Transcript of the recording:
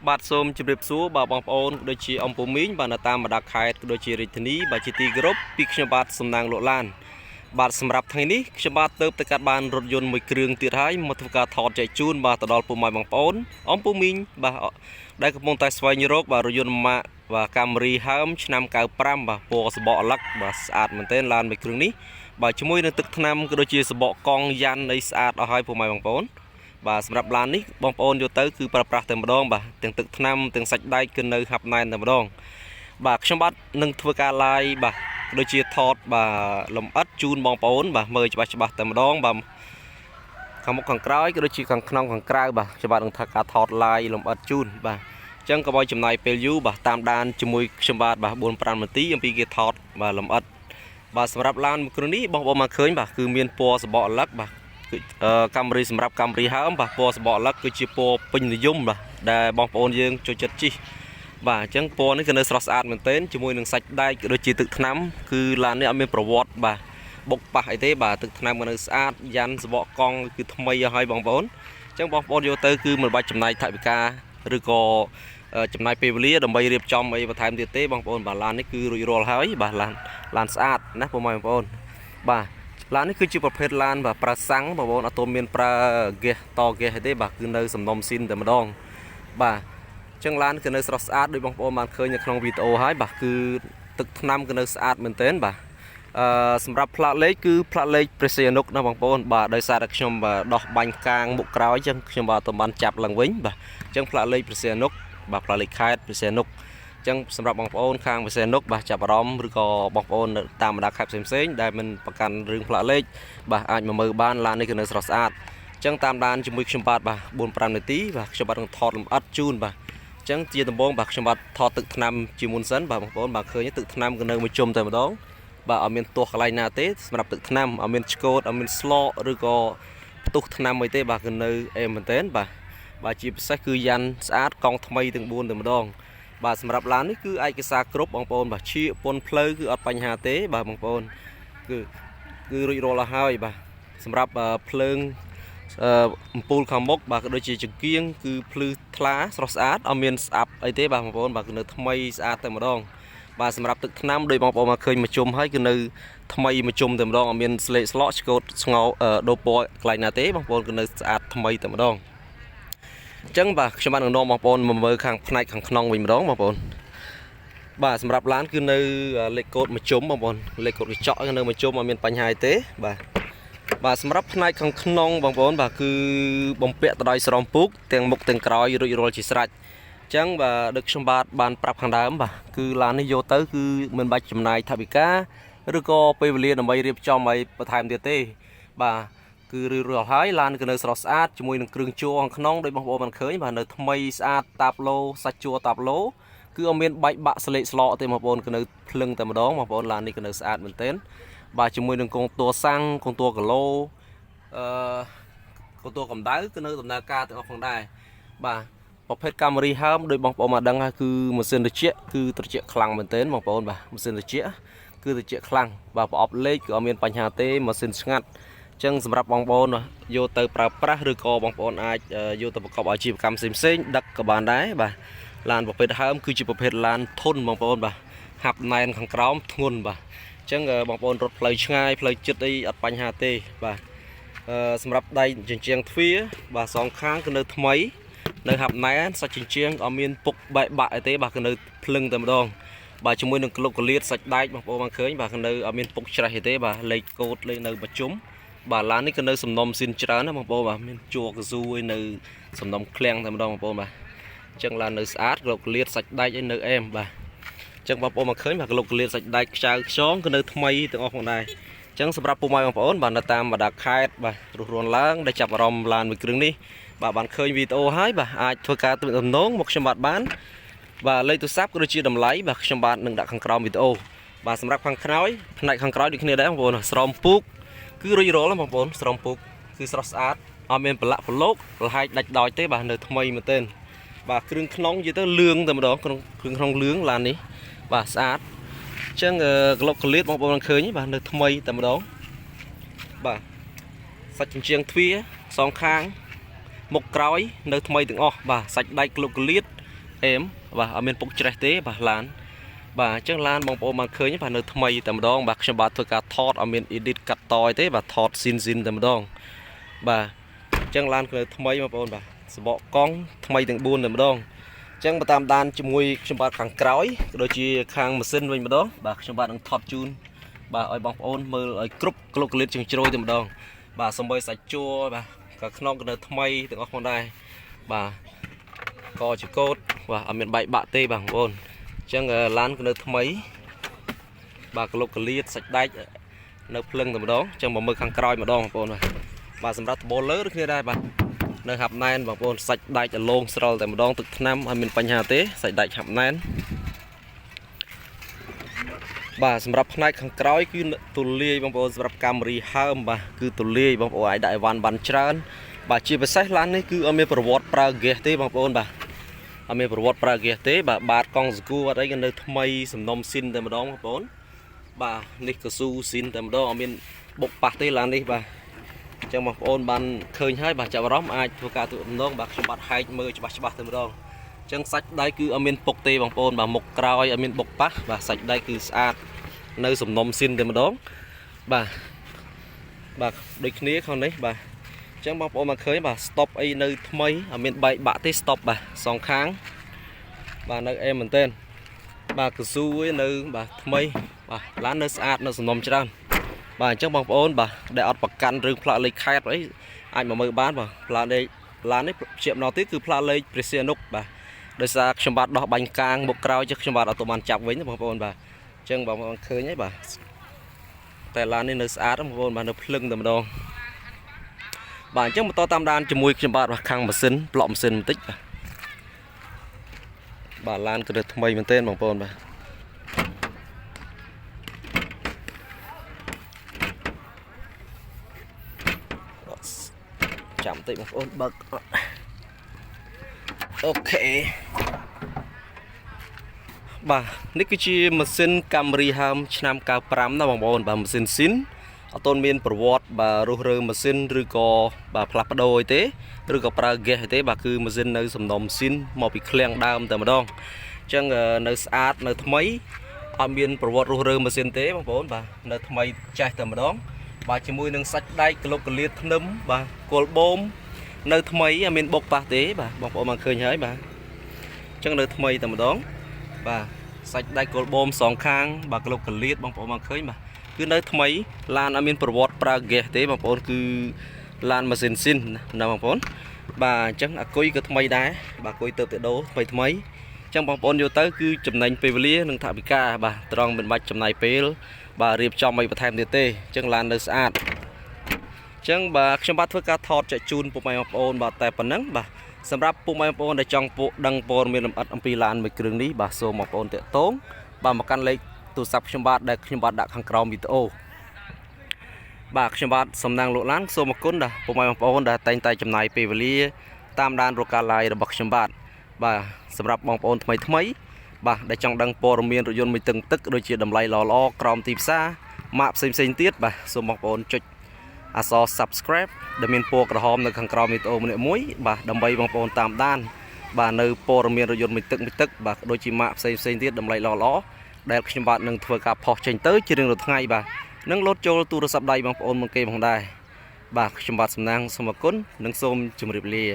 បាទសូមជម្រាបសួរបាទបងប្អូនដូចជាអំពូមីងបាទនៅតាមបណ្ដាខេត្តដូចជារាជធានីបាទជាទីគោរពពីខ្ញុំបាទសំណាងលោកឡានបាទសម្រាប់ថ្ងៃនេះខ្ញុំបាទទៅកាត់បានរថយន្តមួយគ្រឿងទៀតហើយមកធ្វើការថតចែកជូនបាទទៅដល់ពុកម៉ែបងប្អូនអំពូមីងបាទដែលកំពុងតែស្វែងរកបាទរថយន្តម៉ាកបាទ camry ហើមឆ្នាំ95បាទពណ៌សបកអាឡឹកបាទស្អាតមែនទែនឡានមួយគ្រឿងនេះបាទជាមួយនឹងទឹកថ្នាំក៏ដូចជាសបកកង់យ៉ាន់នៃស្អាតអស់ហើយពុកម៉ែបងប្អូនបាទសម្រាប់ឡាននេះបងប្អូនយកទៅគឺប្រើប្រាស់តែម្ដងបាទទាំងទឹកថ្នាំទាំងសាច់ដែកគឺនៅហាប់ណែនតែម្ដងបាទខ្ញុំបាទនឹងធ្វើការ live បាទដូចជាថតបាទលម្អិតជូនបងប្អូនបាទមើលច្បាស់តែម្ដងបាទខាងមុខខាងក្រោយក៏ដូចជាខាងក្នុងខាងក្រៅបាទខ្ញុំបាទនឹងធ្វើការថត live លម្អិតជូនបាទអញ្ចឹងក៏ឲ្យចំណាយពេលយូរបាទតាមដានជាមួយខ្ញុំបាទ4-5នាទីអំពីគេថតបាទលម្អិតបាទសម្រាប់ឡានមួយគ្រឿងនេះបងប្អូនមកឃើញបាទគឺមានពណ៌សបកអាឡឹកបាទcamry សម្រាប់ camry ហើមបាទពណ៌សបកអាឡឹកគឺជាពណ៌ពេញនិយមបាទដែលបងប្អូនយើងចូលចិត្តជិះបាទអញ្ចឹងពណ៌នេះគឺនៅស្រស់ស្អាតមែនទែនជាមួយនឹងសាច់ដែកដូចជាទឹកថ្នាំគឺឡាននេះអត់មានប្រវត្តិបាទបុកប៉ះអីទេបាទទឹកថ្នាំក៏នៅស្អាតយ៉ាន់សបកកង់គឺថ្មីឲ្យបងប្អូនអញ្ចឹងបងប្អូនយកទៅគឺមិនបាច់ចំណាយថវិកាឬក៏ចំណាយពេលវេលាដើម្បីរៀបចំអីបន្ថែមទៀតទេបងប្អូនបាទឡាននេះគឺរួចរាល់ហើយបាទឡានស្អាតណាបងប្អូនបាទឡាននេះគឺជាប្រភេទឡានបាទប្រើសាំងបងប្អូនអត់ទាន់មានប្រើហ្គាសតហ្គាសទេបាទគឺនៅសំណុំស៊ីនតែម្ដងបាទអញ្ចឹងឡានគឺនៅស្រស់ស្អាតដោយបងប្អូនបានឃើញនៅក្នុងវីដេអូហើយបាទគឺទឹកថ្នាំគឺនៅស្អាតមែនទែនបាទសម្រាប់ផ្លាកលេខគឺផ្លាកលេខព្រះសីហនុណាបងប្អូនបាទដោយសារតែខ្ញុំបាទដោះបាញ់កាងមុខក្រោយអញ្ចឹងខ្ញុំបាទទៅបានចាប់ឡើងវិញបាទអញ្ចឹងផ្លាកលេខព្រះសីហនុបាទផ្លាកលេខខេត្តព្រះសីហនុចឹងសម្រាប់បងប្អូនខាងវិស័យនុកបាទចាប់អារម្មណ៍ឬក៏បងប្អូនតាមបណ្ដាខេត្តផ្សេងៗដែលមិនប្រកាន់រឿងផ្លាកលេខបាទអាចមកមើលបានឡាននេះគឺនៅស្រស់ស្អាតចឹងតាមដានជាមួយខ្ញុំបាទ4-5នាទីបាទខ្ញុំបាទនឹងថតលម្អិតជូនបាទចឹងជាដំបូងបាទខ្ញុំបាទថតទឹកថ្នាំជាមុនសិនបាទបងប្អូនបាទឃើញទឹកថ្នាំគឺនៅមួយជុំតែម្ដងបាទអត់មានទាស់កន្លែងណាទេសម្រាប់ទឹកថ្នាំអត់មានឆ្កូតអត់មានស្លកឬក៏ផ្ទុះថ្នាំអីទេបាទគឺនៅអេមែនទែនបាទជាពិសេសគឺយ៉ាន់ស្អាតកង់ថ្មីទាំង4តែម្ដងបាទសម្រាប់ឡាននេះគឺឯកសារគ្រប់បងប្អូនបាទជាពន្ធផ្លូវគឺអត់បញ្ហាទេបាទបងប្អូនគឺរួចរាល់ហើយបាទសម្រាប់ភ្លើងអំពូលខាងមុខបាទក៏ដូចជាចង្គៀងគឺភ្លឺថ្លាស្រស់ស្អាតអត់មានស្អាប់អីទេបាទបងប្អូនបាទគឺនៅថ្មីស្អាតតែម្ដងបាទសម្រាប់ទឹកថ្នាំដោយបងប្អូនមកឃើញមួយជុំហើយគឺនៅថ្មីមួយជុំតែម្ដងអត់មានស្លេកស្លកឆ្កូតស្ងោដូរពណ៌កន្លែងណាទេបងប្អូនគឺនៅស្អាតថ្មីតែម្ដងអញ្ចឹងបាទខ្ញុំបាននឹងនាំបងប្អូនមកមើលខាងផ្នែកខាងក្នុងវិញម្ដងបងប្អូនបាទសម្រាប់ឡានគឺនៅលេខកូដមួយជុំបងប្អូនលេខកូដកញ្ចក់នៅមួយជុំអត់មានបញ្ហាទេបាទសម្រាប់ផ្នែកខាងក្នុងបងប្អូនបាទគឺបំពាក់ទៅដោយស្រោមពូកទាំងមុខទាំងក្រោយរួចរាល់ជាស្រេចអញ្ចឹងបាទដឹកខ្ញុំបាទបានប្រាប់ខាងដើមបាទគឺឡាននេះយកទៅគឺមិនបាច់ចំណាយថវិកាឬក៏ពេលវេលាដើម្បីរៀបចំឲ្យបន្ថែមទៀតទេបាទគឺរឿយៗហើយឡានគឺនៅស្រស់ស្អាតជាមួយនឹងគ្រឿងជួរខាងក្នុងដោយបងប្អូនបានឃើញបាទនៅថ្មីស្អាតតាប់ឡូសាច់ជួរតាប់ឡូគឺអត់មានបែកបាក់ស្លេកស្លកទេបងប្អូនគឺនៅភ្លឹងតែម្ដងបងប្អូនឡាននេះគឺនៅស្អាតមែនទែនបាទជាមួយនឹងកងតួសាំងកងតួគីឡូកងតួកម្ដៅគឺនៅដំណើរការទាំងអស់ផងដែរបាទប្រភេទ camry ហើមដោយបងប្អូនមកដឹងហើយគឺម៉ាស៊ីនត្រជាក់គឺត្រជាក់ខ្លាំងមែនទែនបងប្អូនបាទម៉ាស៊ីនត្រជាក់គឺត្រជាក់ខ្លាំងបាទប្រអប់លេខគឺអត់មានបញ្ហាទេម៉ាស៊ីនស្ងាត់ចឹងសម្រាប់បងប្អូនយកទៅប្រើប្រាស់ឬក៏បងប្អូនអាចយកទៅប្រកបអាជីវកម្មផ្សេងៗដឹកក៏បានដែរបាទឡានប្រភេទហើមគឺជាប្រភេទឡានធន់បងប្អូនបាទហាប់ណែនខាងក្រោមធ្ងន់បាទអញ្ចឹងបងប្អូនរត់ផ្លូវឆ្ងាយផ្លូវជិតអីអត់បញ្ហាទេបាទសម្រាប់ដៃជញ្ជាំងទ្វារបាទសងខាងគឺនៅថ្មីនៅហាប់ណែនសាច់ជញ្ជាំងអត់មានពុកបែកបាក់អីទេបាទគឺនៅភ្លឹងតែម្ដងបាទជាមួយនឹងក្លុកកលៀតសាច់ដែកបងប្អូនបានឃើញបាទគឺនៅអត់មានពុកច្រេះអីទេបាទលេខកូដលេខនៅប្រជុំបាទឡាននេះក៏នៅសំណុំស៊ីនច្រើនណាបងប្អូនបាទមានជួរកស៊ូឯនៅសំណុំឃ្លាំងតែម្ដងបងប្អូនបាទអញ្ចឹងឡាននៅស្អាតក្លុកកលៀតសាច់ដែកឯនៅអែមបាទអញ្ចឹងបងប្អូនមកឃើញបាទក្លុកកលៀតសាច់ដែកខ្ចៅខ្យងក៏នៅថ្មីទាំងអស់ផងដែរអញ្ចឹងសម្រាប់ពុកម៉ែបងប្អូនបាទនៅតាមបណ្ដាខេត្តបាទរស់រានឡើងដែលចាប់អារម្មណ៍ឡានមួយគ្រឿងនេះបាទបានឃើញវីដេអូហើយបាទអាចធ្វើការទំនាក់ទំនងមកខ្ញុំបាទបានបាទលេខទូរស័ព្ទក៏ដូចជាតម្លៃបាទខ្ញុំបាទនឹងដាក់ខាងក្រោមវីដេអូបាទសម្រាប់ខាងក្រោយផ្នែកខាងក្រោយដូចគ្នាដែរបងប្អូនស្រោមពូកគឺរួចរាល់បងប្អូនស្រោមពូកគឺស្រស់ស្អាតអត់មានប្រឡាក់ប្រឡូកលហាយដាច់ដោយទេបាទនៅថ្មីមែនទែនបាទគ្រឿងក្នុងនិយាយទៅលឿងតែម្ដងគ្រឿងក្នុងលឿងឡាននេះបាទស្អាតអញ្ចឹងក្លុកកលៀតបងប្អូនឃើញបាទនៅថ្មីតែម្ដងបាទសាច់ជញ្ជាំងទ្វារសងខាងមុខក្រោយនៅថ្មីទាំងអស់បាទសាច់ដែកក្លុកកលៀត เอ็มบ่อเมียนปกเจรเต้บ่ล้านบ่จังล้านบางปอมาเคยบ่เนื้อทำไมแต่มาดองบ่ขบาตัวการทอดอเมียนอิดิตกัดตอยเต้บ่ทอดซินแต่มาดองบ่จังล้านเคยทำไมมาปนบ่สบกล้องทำไมถึงบุญแต่มาดองจังมาตามด้านจมวยขบาขังกร้อยโดยที่ข้างมาซินไว้มาดองบ่ขบาต้องทอดจูนบ่ไอ้บางปอนมือไอ้กรุ๊ปกลุกเลือดจึงโจยแต่มาดองบ่สมบูรณ์ใส่จัวบ่กับขนมกันเนื้อทำไมถึงออกมาได้บ่ก็จะโคตรว่าอเมนใบบะเต้บางบนจังล้านก็เนื้อทำไมบากลกกระเลียดสักได้เนื้อเพลิงแต่มาดองจังบ่มือข้างกรอยมาดองบางบนว่าบาสำหรับโบเลอร์ขึ้นได้บางเนื้อหับแน่นบางบนสักได้จะลงสโลแต่มาดองตึกน้ำอเมนปัญหาเต้สักได้หับแน่นบาสำหรับพนักข้างกรอยคือตุลีบางบนสำหรับการรีเฮิร์มบาคือตุลีบางบนไอ้ได้วันบันเชิญบาชีไปใช้ล้านนี่คืออเมนประวัติปราเกตเต้บางบนบาอเมริกประวัติปราเกตเต้บาดกองสกูอะไรกันเลยทำไมสมนมซินแต่มาดองครับผมบานิกซูซินแต่มาดองอเมริกบกปากเต้ลานนี่บาจังมาโอนบันเคยให้บาจะร้องไอตัวการตัวน้องบาฉบับให้มือฉบับแต่มาดองจังสักได้คืออเมริกปกเต้บางโอนบาหมกกรอยอเมริกบกปักบาสักได้คือสะอาดในสมนมซินแต่มาดองบาโดยนี้เขาเนี่ยบาจังบางปอมาเคยบ่ stop ไอ้ในทำไมเมียนใบบะที่ stop บ่สองครั้งบ่ในเอ็มเหมือนเต้นบ่กระซู้ในบ่ทำไมบ่ร้านในสะอาดในสนมจังบ่จังบางปอนบ่ได้อัดประกันเรื่องพลาเลยแคบไอ้ไอ้มาเมื่อบ้านบ่พลาเลยร้านนี้เชียบนอติคือพลาเลยเปรเซียนุกบ่โดยสารฉบับดอกใบกลางบกกราวจากฉบับอัตโนมัติจับไว้นะบางปอนบ่จังบางปอนเคยไงบ่แต่ร้านนี้ในสะอาดบางปอนบ่ในพลึงแต่มาดองบางจังมาต่อตามด้านจมูกจังบาดว่าข้างมาซินปลอมซินติ๊กบาลานก็เดือดทำไมมันเต้นบางปอนบ่จำติ๊กบางปอนบักโอเคบ่านี่คือชีมาซินกัมรีฮามชนามกาวปรามนะบางปอนบ่ามาซินซินต้นเมียนประวัติบารูเรือมาซินหรือก็บาพลับโดยเต้หรือก็ปลาเกะเต้บาคือมาซินในสมนมซินมอปีเคลียงดามแต่มาดองจังในสะอาดในทำไมอาเมียนประวัติรูเรือมาซินเต้บางคนบาในทำไมใจแต่มาดองบาจมูกหนึ่งสักได้กลบกลีดน้ำบากอลบอมในทำไมอาเมียนบกปาเต้บาบางคนมาเคยเห็นบาจังในทำไมแต่มาดองบาสักได้กอลบอมสองข้างบากลบกลีดบางคนมาเคยบาคือในทำไมลานอเมริกประวัติปราเกตเต้บางคนคือลานมาซินซินนะบางคนบาจังกุยก็ทำไมได้บากุยเติบโตทำไมจังบางคนอยู่เตอร์คือจำนวนเปเวลีหนึ่งถาบิกาบาตรองเป็นบัตรจำนวนเปลบาเรียบจอมไปประเทศเต้จังลานเดสอาดจังบาชมบัตรเพื่อการทอดจะจูนปุ่มไม้บางคนบาแต่ปนังบาสำหรับปุ่มไม้บางคนได้จังปุ่ดังปนมีลำอัดอัมพีลานไปเครื่องนี้บาโซบางคนเตะโต้งบามากันเลยตัวซับชมบัตได้ชมบัตดักขังกราวมิโตบากชมบัตสำนักโลล้านโซมกุนดาปุ่มไม้บางคนได้แต่งใจจำนายเปเวลีตามด้านโรกาไลระบักชมบัตบาสำหรับบางคนทำไมบาได้จังดังปอรเมียนรถยนต์มีตึงตึกโดยเฉดำไลล้อกรอมตีบซ่ามาเซ็งเตี้ยบาโซบางคนจุดอาซอ subscribe ดำเนินโปรกระหอมในขังกราวมิโตมันเนี่ยมุ้ยบาดำใบบางคนตามด้านบาในปอรเมียนรถยนต์มีตึกบาโดยจีมาเซ็งเตี้ยดำไลล้อได้ขยมบัตรหนึ่งเถื่อกับพอเชนเตอร์จีเรื่องรถไงบ่านึ่งรถโจลตูรศัพท์ใดบางปอนบางเกมของได้บ่าขยมบัตรสำนักสมกุลหนึ่งส้มจุ่มริบเลีย